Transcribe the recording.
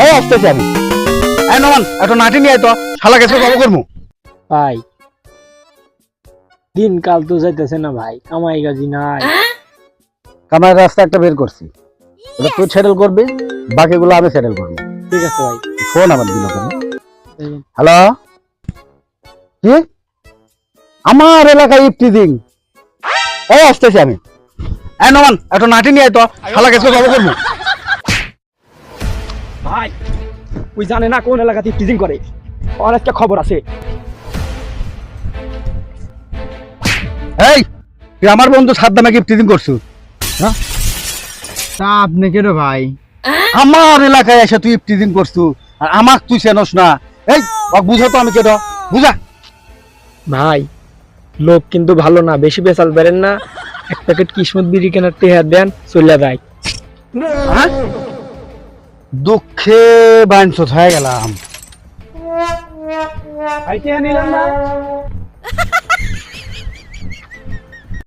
এই আসতেছি আমি। এই নমান একটা নাটি নিয়ে আয় তো, শালা গেছে কবে করবো। ভাই দিনকাল তো যাইতেছে না ভাই, কামাই কাজি নাই। কামার রাস্তা একটা বের করছি, ওটা তুই সেটেল করবি, বাকিগুলো আমি সেটেল করবো। ঠিক আছে ভাই। ফোন আমার দিল কেন? হ্যালো, কি আমার এলাকায় ইফতিজিং? এই আসতেছি আমি। এই নমান একটা নাটি নিয়ে আয় তো, শালা গেছে কবে করবো। ভাই ওই জানে না কোন এলাকাতে টিজিং করে, ওর একটা খবর আছে। এই তুই আমার বন্ধু সাদ্দামে ইফতিজিং করছু, হ্যাঁ? তা আপনি কেন ভাই? আমার এলাকায় এসে তুই ইফতিজিং করছু আর আমাক তুই চেনস না। এই বুঝা তো আমি কেন, বুঝা। ভাই লোক কিন্তু ভালো না, বেশি বেচাল পারেন না। এক প্যাকেট কিসমত বিড়ি কেনার টেহা দেন, চলে যায়। হ্যাঁ? দুঃখে বাঞ্ছত হয়ে গেলাম। ভাই টেহা নিলাম না।